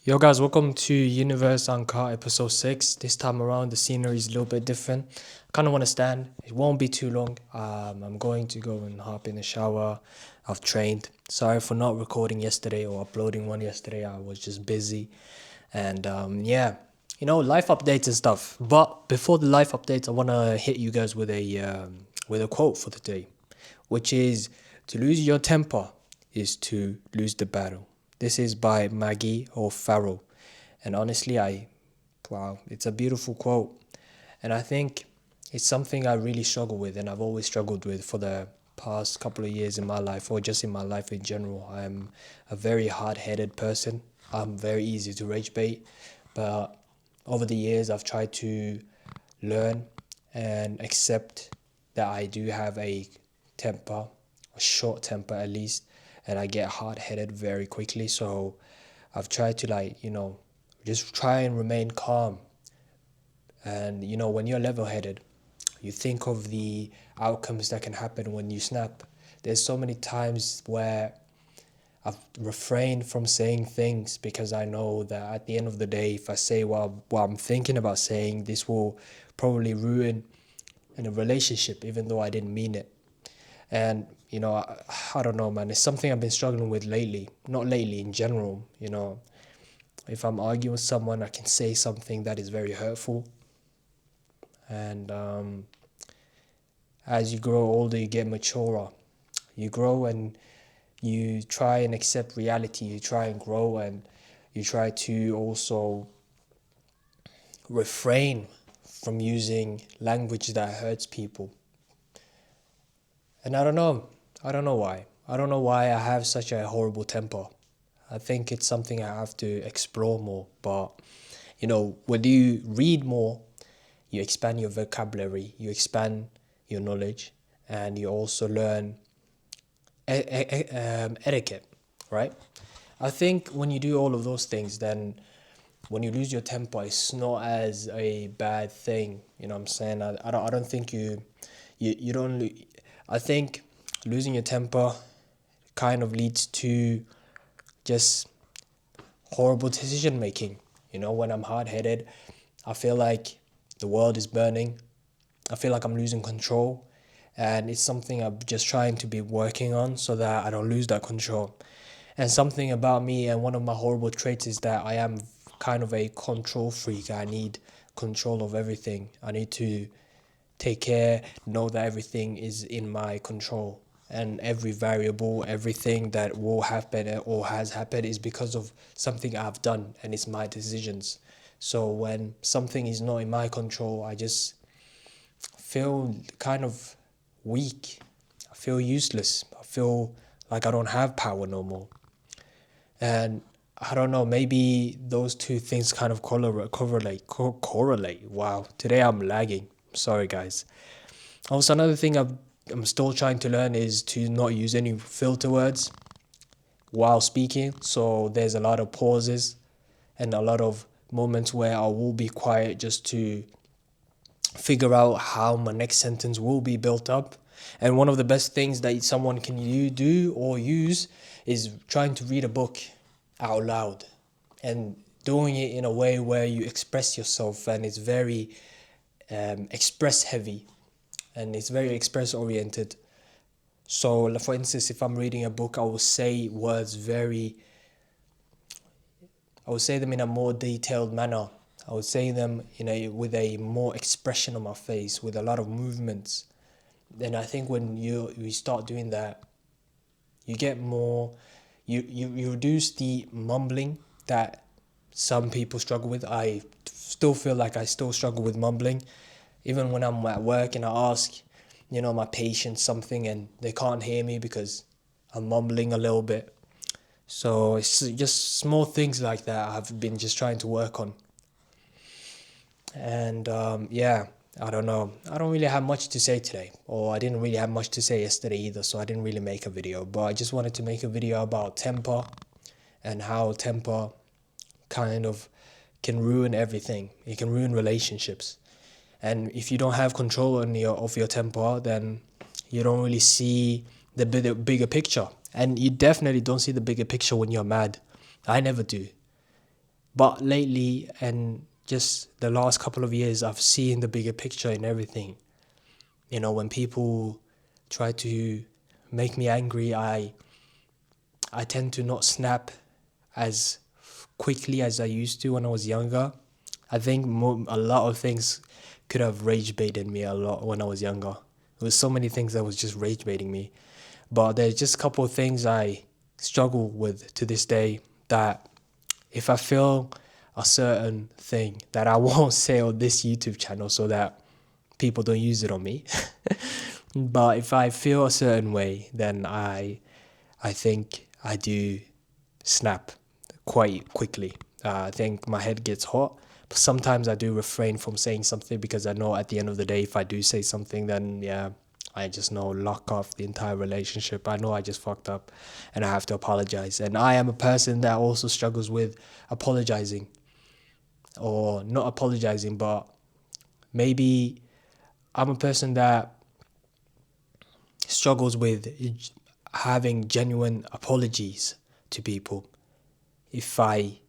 Yo guys, welcome to Universe Uncut episode 6. This time around the scenery is a little bit different. I kind of want to stand. It won't be too long. I'm going to go and hop in the shower. I've trained. Sorry for not recording yesterday or uploading one yesterday. I was just busy. And life updates and stuff. But before the life updates, I want to hit you guys with a quote for today, which is to lose your temper is to lose the battle. This is by Maggie or Farrell. And honestly, it's a beautiful quote. And I think it's something I really struggle with, and I've always struggled with for the past couple of years in my life, or just in my life in general. I'm a very hard-headed person. I'm very easy to rage bait. But over the years, I've tried to learn and accept that I do have a temper, a short temper at least, and I get hard-headed very quickly. So I've tried to just try and remain calm. And when you're level-headed, you think of the outcomes that can happen when you snap. There's so many times where I've refrained from saying things because I know that at the end of the day, if I say what I'm thinking about saying, this will probably ruin a relationship, even though I didn't mean it. And I don't know, man, it's something I've been struggling with lately. Not lately, in general. If I'm arguing with someone, I can say something that is very hurtful. And as you grow older, you get maturer. You grow and you try and accept reality. You try and grow, and you try to also refrain from using language that hurts people. And I don't know why. I don't know why I have such a horrible temper. I think it's something I have to explore more. But, when you read more, you expand your vocabulary, you expand your knowledge, and you also learn etiquette, right? I think when you do all of those things, then when you lose your temper, it's not as a bad thing. You know what I'm saying? I don't think you don't. I think losing your temper kind of leads to just horrible decision making. When I'm hard-headed, I feel like the world is burning. I feel like I'm losing control, and it's something I'm just trying to be working on so that I don't lose that control. And something about me, and one of my horrible traits, is that I am kind of a control freak. I need control of everything. I need to take care, know that everything is in my control. And every variable, everything that will happen or has happened is because of something I've done, and it's my decisions. So when something is not in my control, I just feel kind of weak. I feel useless. I feel like I don't have power no more. And I don't know, maybe those two things kind of correlate. Wow, today I'm lagging. Sorry, guys. Also, another thing I'm still trying to learn is to not use any filter words while speaking. So there's a lot of pauses and a lot of moments where I will be quiet just to figure out how my next sentence will be built up. And one of the best things that someone can do or use is trying to read a book out loud and doing it in a way where you express yourself, and it's very express heavy and it's very express oriented. So for instance, if I'm reading a book, I will say them in a more detailed manner. I would say them with a more expression on my face, with a lot of movements. And I think when you start doing that, you get more, you reduce the mumbling that some people struggle with. I still feel like I still struggle with mumbling. Even when I'm at work and I ask, my patients something and they can't hear me because I'm mumbling a little bit. So it's just small things like that I've been just trying to work on. And I don't know. I don't really have much to say today, or I didn't really have much to say yesterday either, so I didn't really make a video. But I just wanted to make a video about temper and how temper kind of can ruin everything. It can ruin relationships. And if you don't have control of your temper, then you don't really see the bigger picture. And you definitely don't see the bigger picture when you're mad. I never do. But lately, and just the last couple of years, I've seen the bigger picture in everything. You know, when people try to make me angry, I tend to not snap as quickly as I used to when I was younger. I think a lot of things could have rage baited me a lot when I was younger. There was so many things that was just rage baiting me. But there's just a couple of things I struggle with to this day, that if I feel a certain thing, that I won't say on this YouTube channel so that people don't use it on me. But if I feel a certain way, then I think I do snap quite quickly. I think my head gets hot, but sometimes I do refrain from saying something because I know at the end of the day, if I do say something, then yeah, I just know lock off the entire relationship. I know I just fucked up and I have to apologize. And I am a person that also struggles with apologizing, or not apologizing, but maybe I'm a person that struggles with having genuine apologies to people if I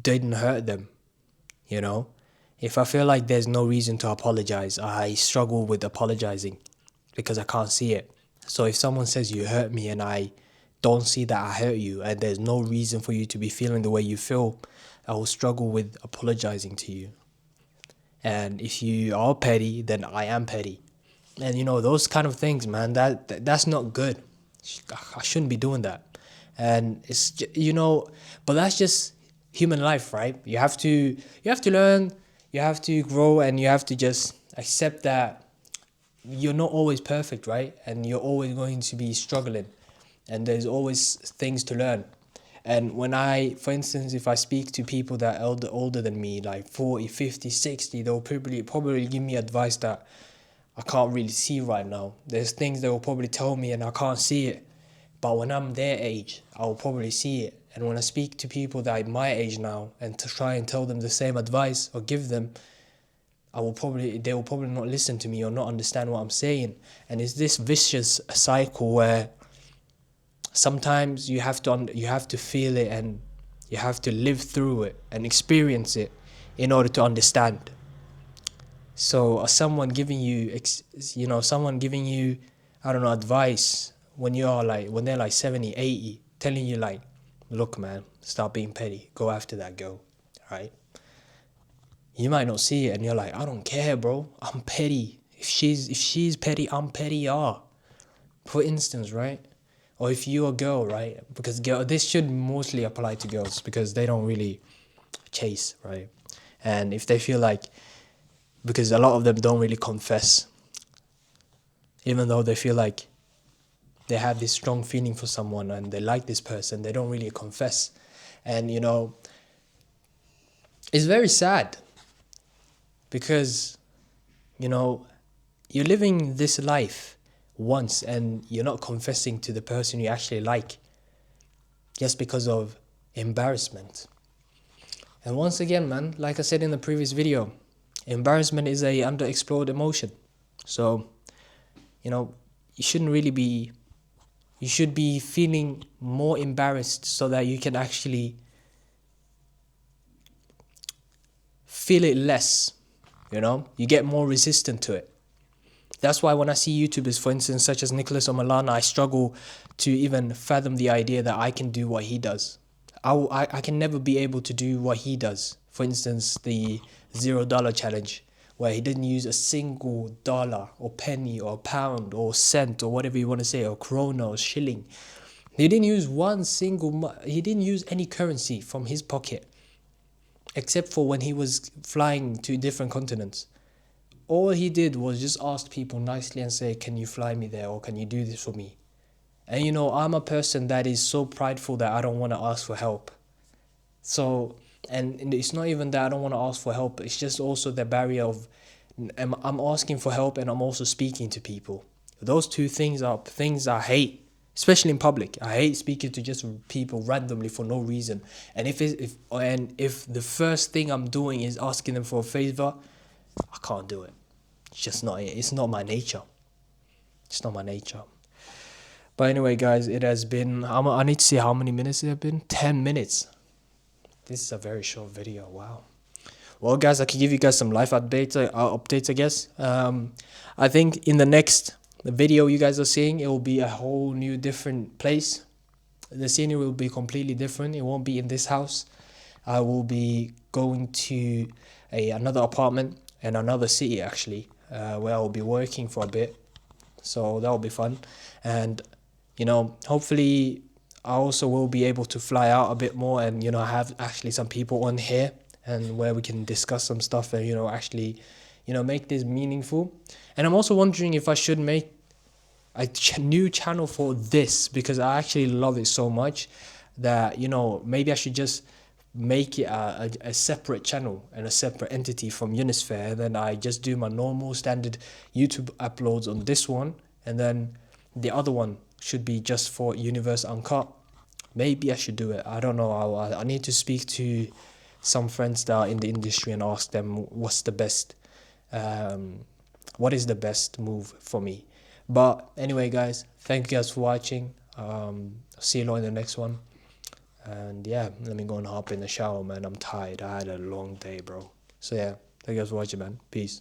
didn't hurt them, you know? If I feel like there's no reason to apologize, I struggle with apologizing because I can't see it. So if someone says you hurt me and I don't see that I hurt you and there's no reason for you to be feeling the way you feel, I will struggle with apologizing to you. And if you are petty, then I am petty. And you know, those kind of things, man, that's not good. I shouldn't be doing that. And it's, you know, but that's just human life, right? You have to learn, you have to grow, and you have to just accept that you're not always perfect, right? And you're always going to be struggling, and there's always things to learn. And when for instance, if I speak to people that are older than me, like 40, 50, 60, they'll probably give me advice that I can't really see right now. There's things they will probably tell me and I can't see it. But when I'm their age, I will probably see it. And when I speak to people that are my age now and to try and tell them the same advice or give them, they will probably not listen to me or not understand what I'm saying. And it's this vicious cycle where sometimes you have to feel it and you have to live through it and experience it in order to understand. So someone giving you, I don't know, advice when they're like 70, 80, telling you like, look, man, stop being petty. Go after that girl, right? You might not see it and you're like, I don't care, bro. I'm petty. If she's petty, I'm petty, yeah. For instance, right? Or if you're a girl, right? Because this should mostly apply to girls because they don't really chase, right? And if they feel like, because a lot of them don't really confess, even though they feel like they have this strong feeling for someone and they like this person, they don't really confess. And you know, it's very sad because, you know, you're living this life once and you're not confessing to the person you actually like just because of embarrassment. And once again, man, like I said in the previous video, embarrassment is a underexplored emotion. So, you know, you should be feeling more embarrassed so that you can actually feel it less, you know? You get more resistant to it. That's why when I see YouTubers, for instance, such as Nicholas or Milana, I struggle to even fathom the idea that I can do what he does. I can never be able to do what he does. For instance, the $0 challenge, where he didn't use a single dollar or penny or pound or cent or whatever you want to say, or krona or shilling. He didn't use any currency from his pocket, except for when he was flying to different continents. All he did was just ask people nicely and say, can you fly me there, or can you do this for me? And you know, I'm a person that is so prideful that I don't want to ask for help. So, and it's not even that I don't want to ask for help, it's just also the barrier of I'm asking for help and I'm also speaking to people. Those two things are things I hate, especially in public. I hate speaking to just people randomly for no reason. And if the first thing I'm doing is asking them for a favor, I can't do it. It's not my nature. It's not my nature. But anyway, guys, it has been, I need to see how many minutes it have been. 10 minutes. this is a very short video. Wow. Well, guys, I can give you guys some life updates, I guess. I think in the next video you guys are seeing, it will be a whole new different place. The scenery will be completely different. It won't be in this house. I will be going to another apartment in another city, actually, where I'll be working for a bit. So that will be fun. And, you know, hopefully I also will be able to fly out a bit more and, you know, have actually some people on here and where we can discuss some stuff and, you know, actually, you know, make this meaningful. And I'm also wondering if I should make a new channel for this, because I actually love it so much that, you know, maybe I should just make it a separate channel and a separate entity from Unisphere. Then I just do my normal standard YouTube uploads on this one, and then the other one should be just for Universe Uncut. Maybe I should do it. I don't know. I need to speak to some friends that are in the industry and ask them what's the best, what is the best move for me. But anyway, guys, thank you guys for watching. See you all in the next one. And yeah, let me go and hop in the shower, man. I'm tired. I had a long day, bro. So yeah, thank you guys for watching, man. Peace.